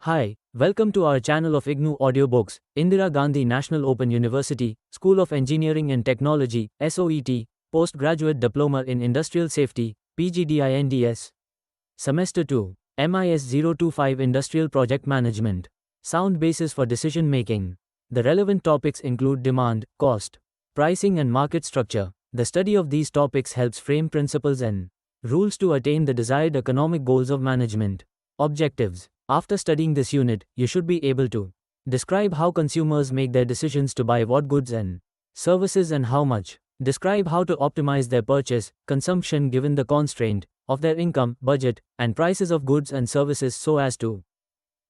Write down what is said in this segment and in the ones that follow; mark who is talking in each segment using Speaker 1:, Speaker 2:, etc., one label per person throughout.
Speaker 1: Hi, welcome to our channel of IGNOU audiobooks, Indira Gandhi National Open University, School of Engineering and Technology, SOET, Postgraduate Diploma in Industrial Safety, PGDINDS. Semester 2, MIS 025 Industrial Project Management. Sound basis for decision making. The relevant topics include demand, cost, pricing and market structure. The study of these topics helps frame principles and rules to attain the desired economic goals of management. Objectives. After studying this unit, you should be able to describe how consumers make their decisions to buy what goods and services and how much. Describe how to optimize their purchase, consumption given the constraint of their income, budget, and prices of goods and services so as to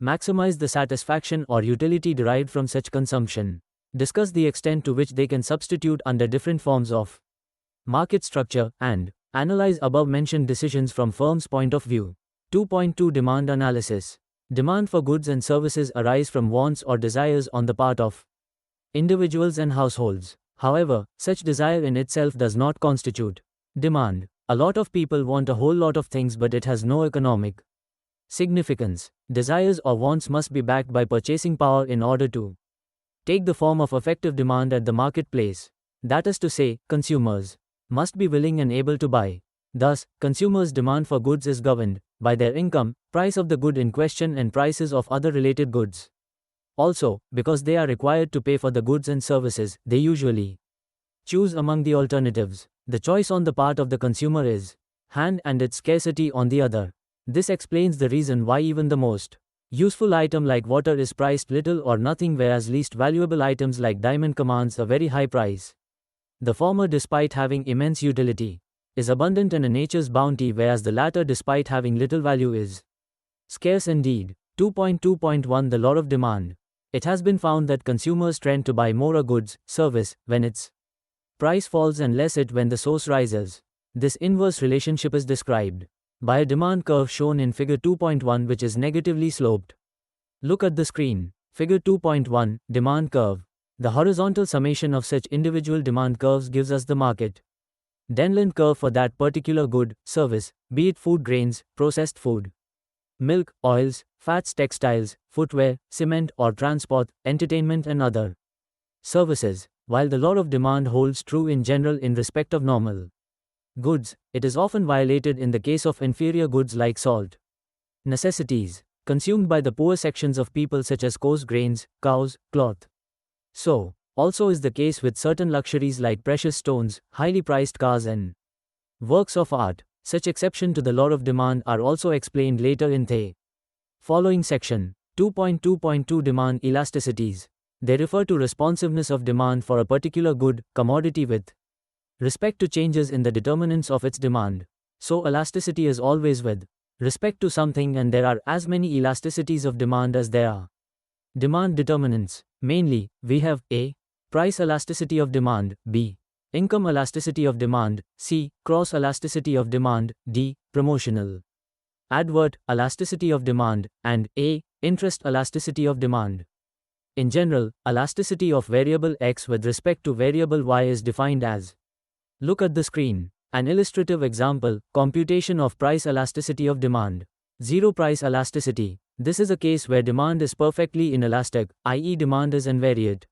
Speaker 1: maximize the satisfaction or utility derived from such consumption. Discuss the extent to which they can substitute under different forms of market structure, and analyze above-mentioned decisions from firm's point of view. 2.2 Demand analysis. Demand for goods and services arise from wants or desires on the part of individuals and households. However, such desire in itself does not constitute demand. A lot of people want a whole lot of things, but it has no economic significance. Desires or wants must be backed by purchasing power in order to take the form of effective demand at the marketplace. That is to say, consumers must be willing and able to buy. Thus, consumers' demand for goods is governed by their income, price of the good in question, and prices of other related goods. Also, because they are required to pay for the goods and services, they usually choose among the alternatives. The choice on the part of the consumer is hand and its scarcity on the other. This explains the reason why even the most useful item like water is priced little or nothing, whereas least valuable items like diamond commands a very high price. The former, despite having immense utility, is abundant in a nature's bounty, whereas the latter, despite having little value, is scarce indeed. 2.2.1 The law of demand. It has been found that consumers trend to buy more a goods, service, when its price falls and less it when the source rises. This inverse relationship is described by a demand curve shown in figure 2.1, which is negatively sloped. Look at the screen. Figure 2.1, demand curve. The horizontal summation of such individual demand curves gives us the market Denland curve for that particular good, service, be it food grains, processed food, milk, oils, fats, textiles, footwear, cement or transport, entertainment and other services. While the law of demand holds true in general in respect of normal goods, it is often violated in the case of inferior goods like salt, necessities, consumed by the poor sections of people such as coarse grains, cows, cloth. So also is the case with certain luxuries like precious stones, highly priced cars and works of art. Such exception to the law of demand are also explained later in the following section. 2.2.2 Demand elasticities. They refer to responsiveness of demand for a particular good, commodity with respect to changes in the determinants of its demand. So elasticity is always with respect to something, and there are as many elasticities of demand as there are demand determinants. Mainly, we have A. Price elasticity of demand, B. Income elasticity of demand, C. Cross elasticity of demand, D. Promotional advert elasticity of demand, and A. Interest elasticity of demand. In general, elasticity of variable X with respect to variable Y is defined as. Look at the screen. An illustrative example, computation of price elasticity of demand. 0 price elasticity. This is a case where demand is perfectly inelastic, i.e. demand is invariant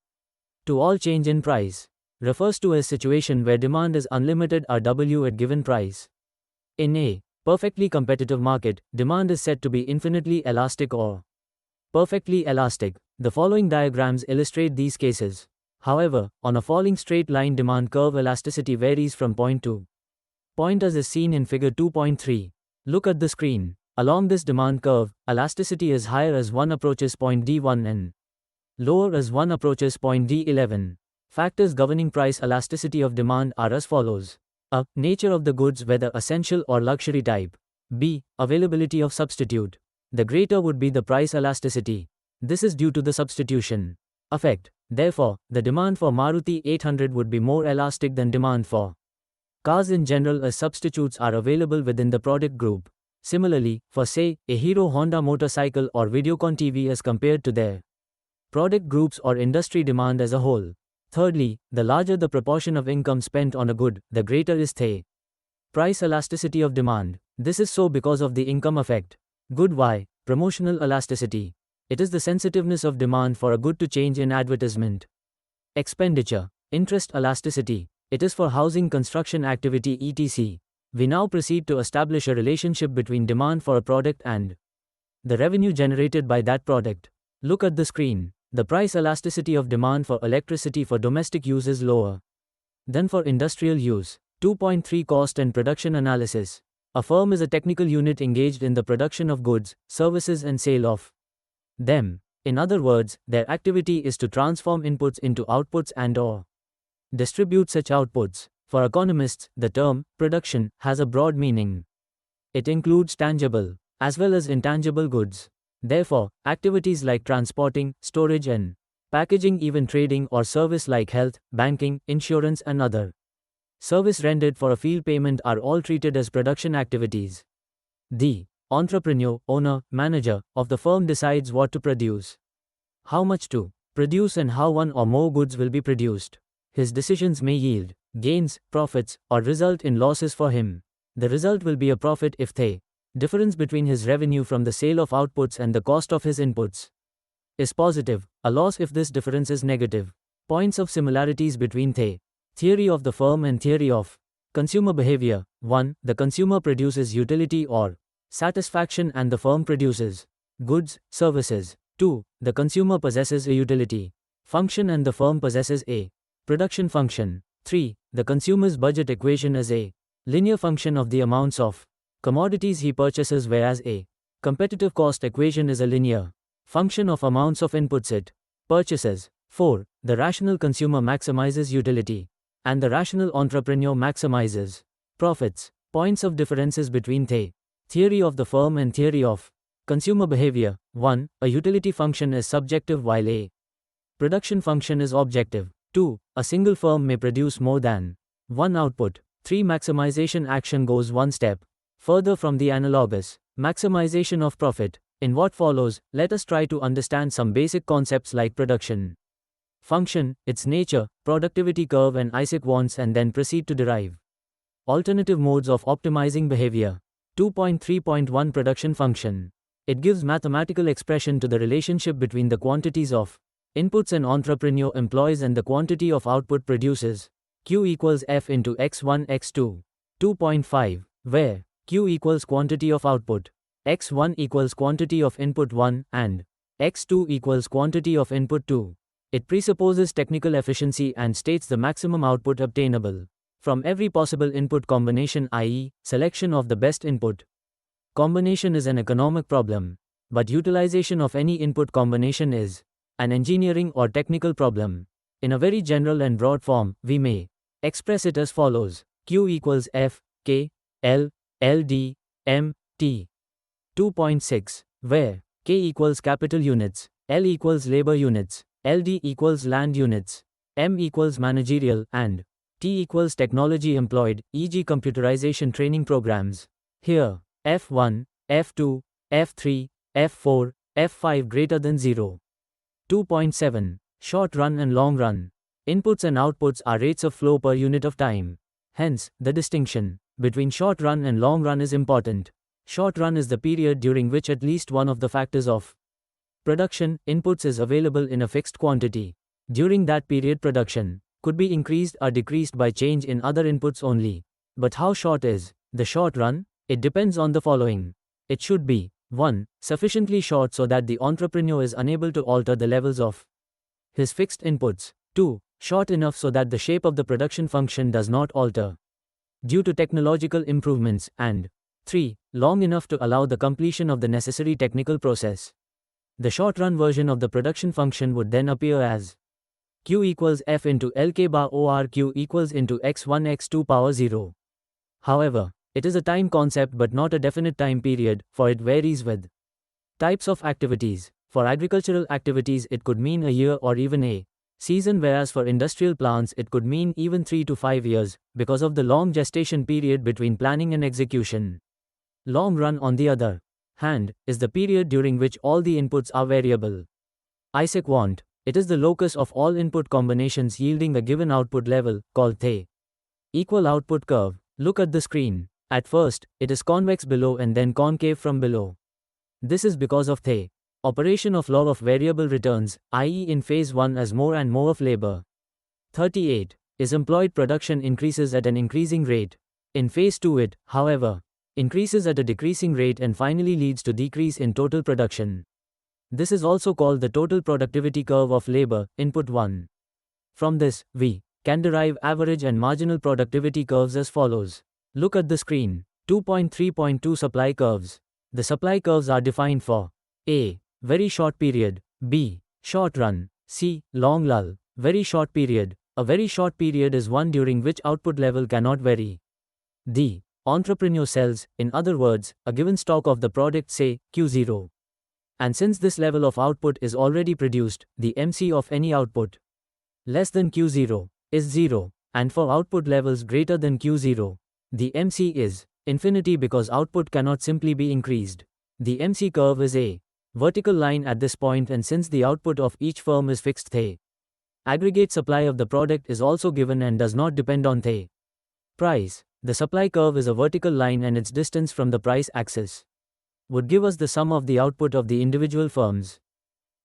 Speaker 1: to all change in price. Refers to a situation where demand is unlimited RW at given price. In a perfectly competitive market, demand is said to be infinitely elastic or perfectly elastic. The following diagrams illustrate these cases. However, on a falling straight line demand curve, elasticity varies from point to point as is seen in figure 2.3. Look at the screen. Along this demand curve, elasticity is higher as one approaches point D1 and lower as one approaches point D11. Factors governing price elasticity of demand are as follows. A. Nature of the goods, whether essential or luxury type. B. Availability of substitute. The greater would be the price elasticity. This is due to the substitution effect. Therefore, the demand for Maruti 800 would be more elastic than demand for cars in general, as substitutes are available within the product group. Similarly, for say, a Hero Honda motorcycle or Videocon TV as compared to their product groups or industry demand as a whole. Thirdly, the larger the proportion of income spent on a good, the greater is the price elasticity of demand. This is so because of the income effect. Good Y, promotional elasticity. It is the sensitiveness of demand for a good to change in advertisement. Expenditure. Interest elasticity. It is for housing construction activity etc. We now proceed to establish a relationship between demand for a product and the revenue generated by that product. Look at the screen. The price elasticity of demand for electricity for domestic use is lower than for industrial use. 2.3 Cost and production analysis. A firm is a technical unit engaged in the production of goods, services and sale of them. In other words, their activity is to transform inputs into outputs and/or distribute such outputs. For economists, the term production has a broad meaning. It includes tangible as well as intangible goods. Therefore, activities like transporting, storage and packaging, even trading or service like health, banking, insurance and other service rendered for a field payment are all treated as production activities. The entrepreneur, owner, manager of the firm decides what to produce, how much to produce and how one or more goods will be produced. His decisions may yield gains, profits, or result in losses for him. The result will be a profit if the difference between his revenue from the sale of outputs and the cost of his inputs is positive, a loss if this difference is negative. Points of similarities between the theory of the firm and theory of consumer behavior. 1. The consumer produces utility or satisfaction and the firm produces goods, services. 2. The consumer possesses a utility function and the firm possesses a production function. 3. The consumer's budget equation is a linear function of the amounts of commodities he purchases, whereas a competitive cost equation is a linear function of amounts of inputs it purchases. 4. The rational consumer maximizes utility and the rational entrepreneur maximizes profits. Points of differences between the theory of the firm and theory of consumer behavior. 1. A utility function is subjective while a production function is objective. 2. A single firm may produce more than one output. 3. Maximization action goes one step further from the analogous maximization of profit. In what follows, let us try to understand some basic concepts like production function, its nature, productivity curve and Isaac wants, and then proceed to derive alternative modes of optimizing behavior. 2.3.1 Production function. It gives mathematical expression to the relationship between the quantities of inputs an entrepreneur employs and the quantity of output produces. Q equals F into X1 X2. 2.5. Where Q equals quantity of output, X1 equals quantity of input 1, and X2 equals quantity of input 2. It presupposes technical efficiency and states the maximum output obtainable from every possible input combination, i.e., selection of the best input combination is an economic problem, but utilization of any input combination is an engineering or technical problem. In a very general and broad form, we may express it as follows: Q equals F, K, L, LD, M, T. 2.6. Where K equals capital units, L equals labor units, LD equals land units, M equals managerial, and T equals technology employed, e.g. computerization training programs. Here, F1, F2, F3, F4, F5 greater than 0. 2.7. Short run and long run. Inputs and outputs are rates of flow per unit of time. Hence, the distinction between short run and long run is important. Short run is the period during which at least one of the factors of production, inputs, is available in a fixed quantity. During that period, production could be increased or decreased by change in other inputs only. But how short is the short run? It depends on the following. It should be 1. Sufficiently short so that the entrepreneur is unable to alter the levels of his fixed inputs. 2. Short enough so that the shape of the production function does not alter due to technological improvements, and 3. Long enough to allow the completion of the necessary technical process. The short-run version of the production function would then appear as Q equals F into LK bar OR Q equals into X1 X2 power 0. However, it is a time concept but not a definite time period, for it varies with types of activities. For agricultural activities it could mean a year or even a season, whereas for industrial plants it could mean even 3 to 5 years, because of the long gestation period between planning and execution. Long run, on the other hand, is the period during which all the inputs are variable. Isaac want. It is the locus of all input combinations yielding a given output level, called the equal output curve. Look at the screen. At first, it is convex below and then concave from below. This is because of the Operation of law of variable returns, i.e. in phase 1 as more and more of labor. 38. Is employed production increases at an increasing rate. In phase 2 it, however, increases at a decreasing rate and finally leads to decrease in total production. This is also called the total productivity curve of labor, input 1. From this, we can derive average and marginal productivity curves as follows. Look at the screen. 2.3.2 supply curves. The supply curves are defined for A. Very short period, B. Short run, C. Long lull. Very short period. A very short period is one during which output level cannot vary. D. Entrepreneur sells, in other words, a given stock of the product, say, Q0. And since this level of output is already produced, the MC of any output less than Q0 is 0, and for output levels greater than Q0, the MC is infinity because output cannot simply be increased. The MC curve is a vertical line at this point, and since the output of each firm is fixed, the aggregate supply of the product is also given and does not depend on the price. The supply curve is a vertical line and its distance from the price axis would give us the sum of the output of the individual firms.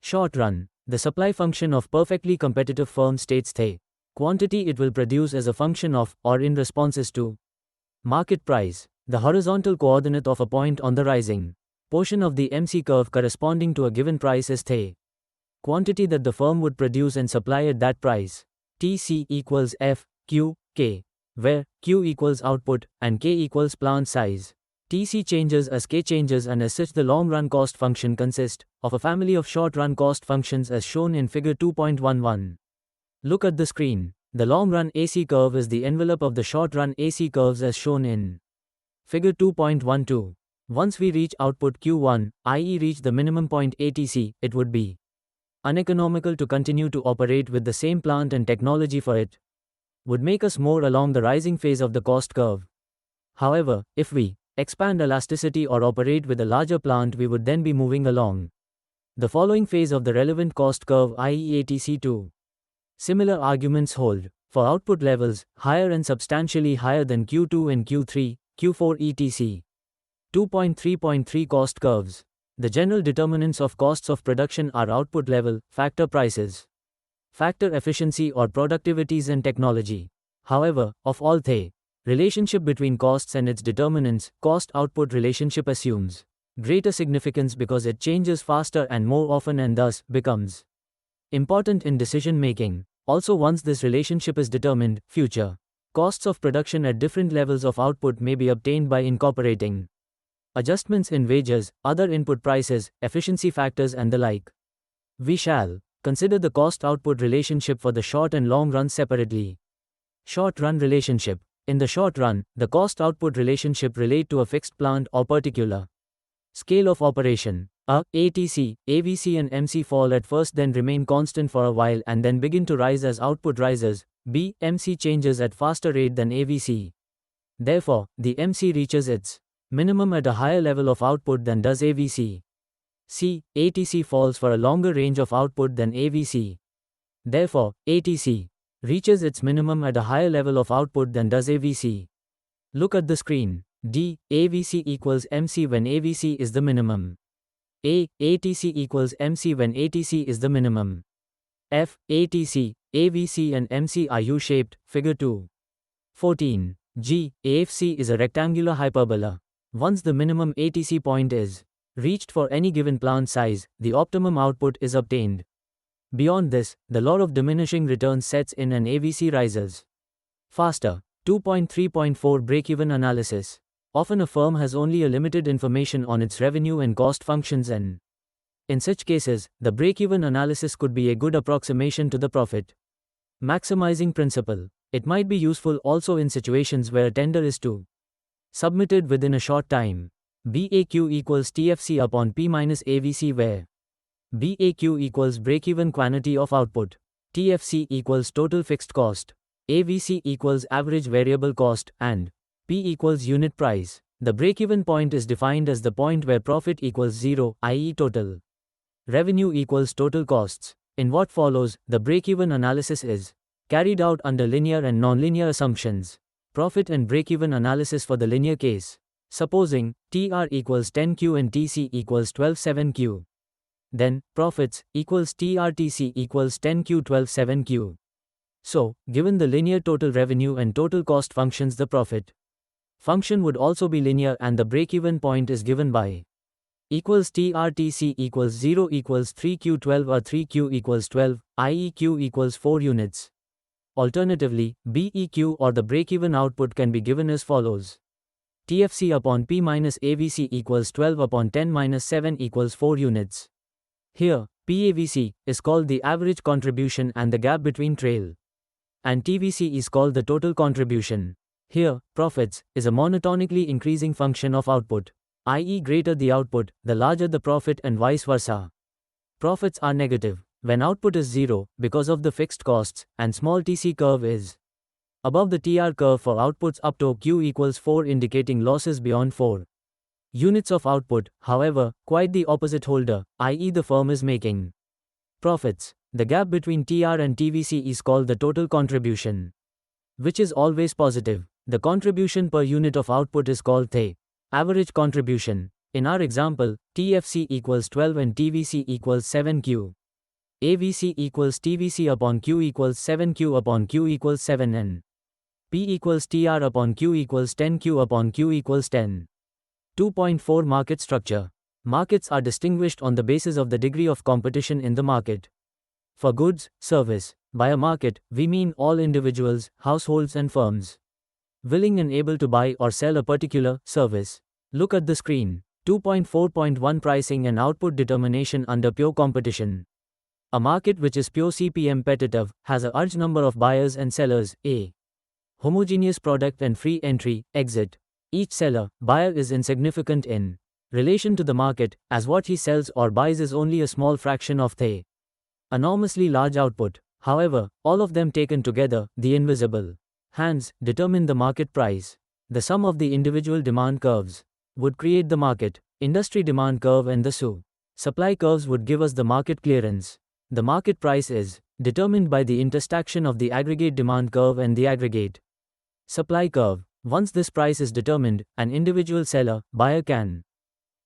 Speaker 1: Short run. The supply function of perfectly competitive firm states the quantity it will produce as a function of, or in responses to, market price. The horizontal coordinate of a point on the rising portion of the MC curve corresponding to a given price is the quantity that the firm would produce and supply at that price. TC equals F, Q, K, where Q equals output and K equals plant size. TC changes as K changes, and as such the long-run cost function consists of a family of short-run cost functions as shown in figure 2.11. Look at the screen. The long-run AC curve is the envelope of the short-run AC curves as shown in figure 2.12. Once we reach output Q1, i.e. reach the minimum point ATC, it would be uneconomical to continue to operate with the same plant, and technology for it would make us more along the rising phase of the cost curve. However, if we expand elasticity or operate with a larger plant, we would then be moving along the following phase of the relevant cost curve, i.e. ATC2. Similar arguments hold for output levels higher and substantially higher than Q2 and Q3, Q4 etc. 2.3.3 Cost curves. The general determinants of costs of production are output level, factor prices, factor efficiency or productivities, and technology. However, of all the relationship between costs and its determinants, cost-output relationship assumes greater significance because it changes faster and more often and thus becomes important in decision-making. Also, once this relationship is determined, future costs of production at different levels of output may be obtained by incorporating adjustments in wages, other input prices, efficiency factors and the like. We shall consider the cost-output relationship for the short and long run separately. Short-run relationship. In the short run, the cost-output relationship relate to a fixed plant or particular scale of operation. A, ATC, AVC and MC fall at first, then remain constant for a while and then begin to rise as output rises. B, MC changes at faster rate than AVC. Therefore, the MC reaches its minimum at a higher level of output than does AVC. C, ATC falls for a longer range of output than AVC. Therefore, ATC reaches its minimum at a higher level of output than does AVC. Look at the screen. D, AVC equals MC when AVC is the minimum. A, ATC equals MC when ATC is the minimum. F, ATC, AVC and MC are U-shaped, figure 2. 14. G, AFC is a rectangular hyperbola. Once the minimum ATC point is reached for any given plant size, the optimum output is obtained. Beyond this, the law of diminishing returns sets in and AVC rises faster. 2.3.4 Break-even analysis. Often a firm has only a limited information on its revenue and cost functions, and in such cases, the break-even analysis could be a good approximation to the profit maximizing principle. It might be useful also in situations where a tender is to submitted within a short time. BAQ equals TFC upon P minus AVC, where BAQ equals break-even quantity of output, TFC equals total fixed cost, AVC equals average variable cost, and P equals unit price. The break-even point is defined as the point where profit equals 0, i.e. total revenue equals total costs. In what follows, the break-even analysis is carried out under linear and nonlinear assumptions. Profit and break-even analysis for the linear case. Supposing TR equals 10Q and TC equals 12.7Q. Then, profits equals TRTC equals 10Q 12 7Q. So, given the linear total revenue and total cost functions, the profit function would also be linear, and the break-even point is given by equals TRTC equals 0 equals 3Q12 or 3Q equals 12, i.e. Q equals 4 units. Alternatively, BEQ or the break-even output can be given as follows. TFC upon P minus AVC equals 12 upon 10 minus 7 equals 4 units. Here, PAVC is called the average contribution and the gap between trail, and TVC is called the total contribution. Here, profits is a monotonically increasing function of output, i.e. greater the output, the larger the profit, and vice versa. Profits are negative when output is 0 because of the fixed costs, and small TC curve is above the TR curve for outputs up to Q equals 4, indicating losses beyond 4 units of output. However, quite the opposite holder, i.e. the firm is making profits. The gap between TR and TVC is called the total contribution, which is always positive. The contribution per unit of output is called the average contribution. In our example, TFC equals 12 and TVC equals 7Q. AVC equals TVC upon Q equals 7Q upon Q equals 7 and P equals TR upon Q equals 10Q upon Q equals 10. 2.4 Market structure. Markets are distinguished on the basis of the degree of competition in the market. For goods, service, by a market, we mean all individuals, households and firms willing and able to buy or sell a particular service. Look at the screen. 2.4.1 Pricing and output determination under pure competition. A market which is pure CPM competitive has a large number of buyers and sellers, a homogeneous product and free entry, exit. Each seller, buyer is insignificant in relation to the market, as what he sells or buys is only a small fraction of the enormously large output. However, all of them taken together, the invisible hands, determine the market price. The sum of the individual demand curves would create the market, industry demand curve, and the supply curves would give us the market clearance. The market price is determined by the intersection of the aggregate demand curve and the aggregate supply curve. Once this price is determined, an individual seller, buyer can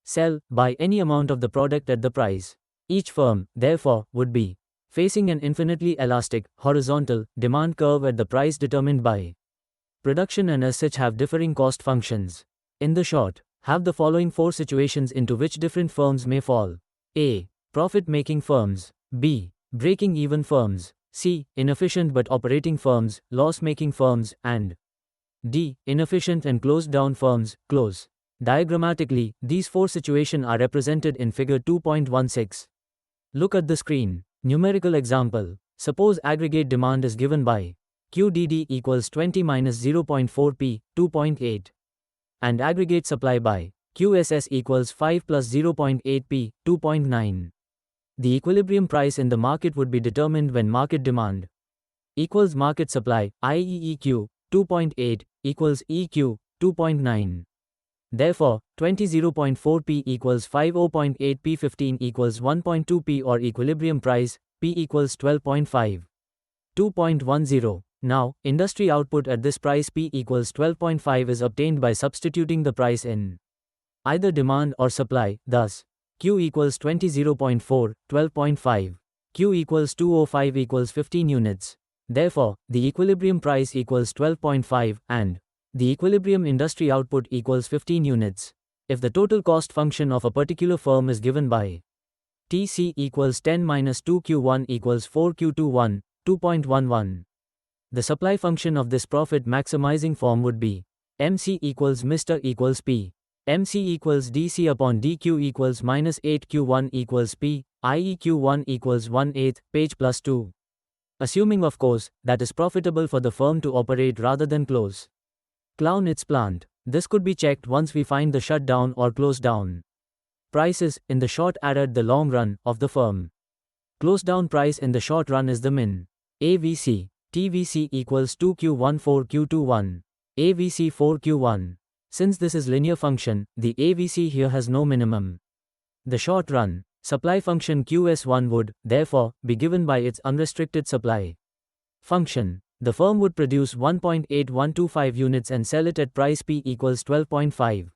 Speaker 1: sell, buy any amount of the product at the price. Each firm, therefore, would be facing an infinitely elastic, horizontal, demand curve at the price determined by production, and as such have differing cost functions. In the short, have the following 4 situations into which different firms may fall. A. Profit-making firms. B. Breaking-even firms. C. Inefficient but operating firms, loss-making firms, and D. Inefficient and closed-down firms, close. Diagrammatically, these 4 situations are represented in figure 2.16. Look at the screen. Numerical example. Suppose aggregate demand is given by QDD equals 20 minus 0.4 P, 2.8. and aggregate supply by QSS equals 5 plus 0.8 P, 2.9. The equilibrium price in the market would be determined when market demand equals market supply, i.e. EQ, 2.8, equals EQ, 2.9. Therefore, 20.4 P equals 50.8 P, 15 equals 1.2 P, or equilibrium price, P equals 12.5. 2.10. Now, industry output at this price P equals 12.5 is obtained by substituting the price in either demand or supply. Thus, Q equals 20.4, 12.5. Q equals 205 equals 15 units. Therefore, the equilibrium price equals 12.5 and the equilibrium industry output equals 15 units. If the total cost function of a particular firm is given by TC equals 10 minus 2Q1 equals 4Q21, 2.11. The supply function of this profit maximizing firm would be MC equals Mr equals P. MC equals DC upon DQ equals minus 8Q1 equals P, i.e. Q1 equals 1/8, page plus 2. Assuming, of course, that is profitable for the firm to operate rather than close down its plant. This could be checked once we find the shutdown or close down prices in the short and the long run of the firm. Close down price in the short run is the min. AVC, TVC equals 2Q1 4Q21, AVC 4Q1. Since this is linear function, the AVC here has no minimum. The short run supply function QS1 would, therefore, be given by its unrestricted supply function. The firm would produce 1.8125 units and sell it at price P equals 12.5.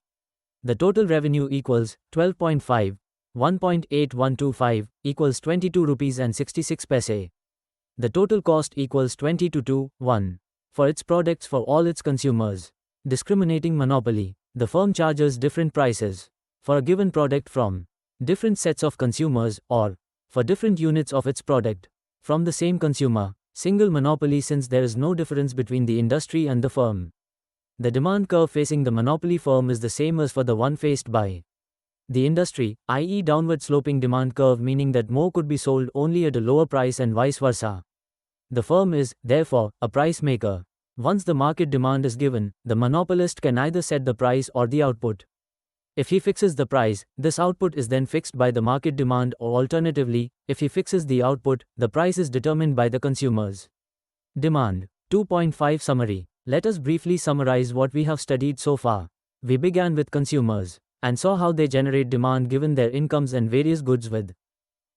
Speaker 1: The total revenue equals 12.5. 1.8125 equals 22 rupees and 66 paise. The total cost equals 20 to 1 for its products for all its consumers. Discriminating monopoly. The firm charges different prices for a given product from different sets of consumers or for different units of its product from the same consumer. Single monopoly, since there is no difference between the industry and the firm. The demand curve facing the monopoly firm is the same as for the one faced by the industry, i.e. downward sloping demand curve, meaning that more could be sold only at a lower price and vice versa. The firm is, therefore, a price maker. Once the market demand is given, the monopolist can either set the price or the output. If he fixes the price, this output is then fixed by the market demand, or alternatively, if he fixes the output, the price is determined by the consumers. Demand. 2.5 Summary. Let us briefly summarize what we have studied so far. We began with consumers and saw how they generate demand given their incomes and various goods with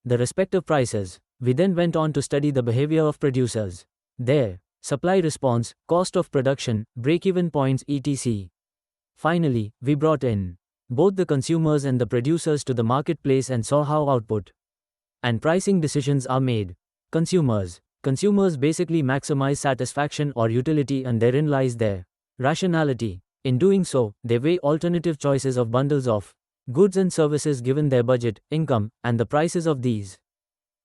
Speaker 1: the respective prices. We then went on to study the behavior of producers, their supply response, cost of production, break-even points, etc. Finally, we brought in both the consumers and the producers to the marketplace and saw how output and pricing decisions are made. Consumers basically maximize satisfaction or utility, and therein lies their rationality. In doing so, they weigh alternative choices of bundles of goods and services given their budget, income, and the prices of these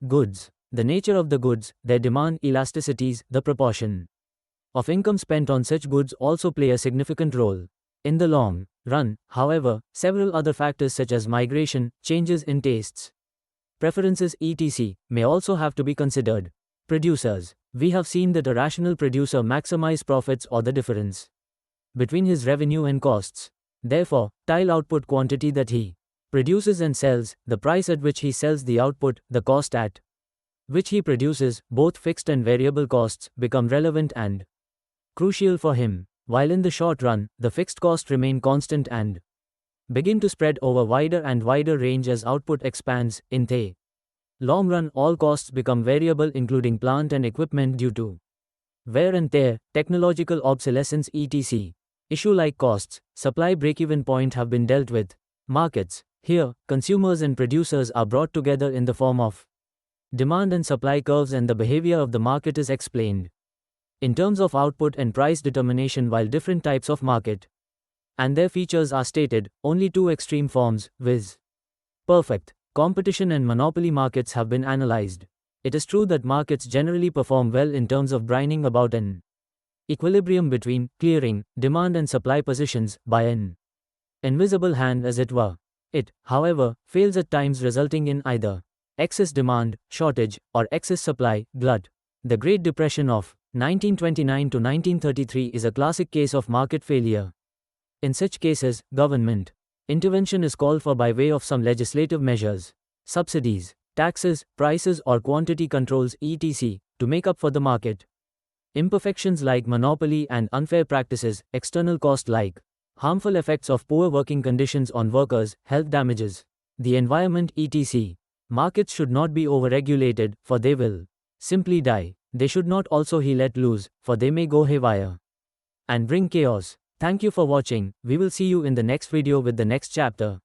Speaker 1: goods. The nature of the goods, their demand elasticities, the proportion of income spent on such goods also play a significant role. In the long run, however, several other factors such as migration, changes in tastes, preferences, etc. may also have to be considered. Producers. We have seen that a rational producer maximizes profits or the difference between his revenue and costs. Therefore, tile output quantity that he produces and sells, the price at which he sells the output, the cost at which he produces, both fixed and variable costs, become relevant and crucial for him. While in the short run, the fixed costs remain constant and begin to spread over wider and wider range as output expands. In the long run, all costs become variable, including plant and equipment due to wear and tear, technological obsolescence, etc. Issue like costs, supply break-even point have been dealt with. Markets. Here, consumers and producers are brought together in the form of demand and supply curves, and the behavior of the market is explained in terms of output and price determination, while different types of market and their features are stated. Only two extreme forms, viz. perfect competition and monopoly markets, have been analyzed. It is true that markets generally perform well in terms of bringing about an equilibrium between clearing demand and supply positions by an invisible hand, as it were. It, however, fails at times, resulting in either excess demand, shortage, or excess supply, glut. The Great Depression of 1929 to 1933 is a classic case of market failure. In such cases, government intervention is called for by way of some legislative measures, subsidies, taxes, prices, or quantity controls, etc., to make up for the market imperfections like monopoly and unfair practices, external cost like harmful effects of poor working conditions on workers, health damages, the environment, etc. Markets should not be overregulated, for they will simply die. They should not also be let loose, for they may go haywire and bring chaos. Thank you for watching. We will see you in the next video with the next chapter.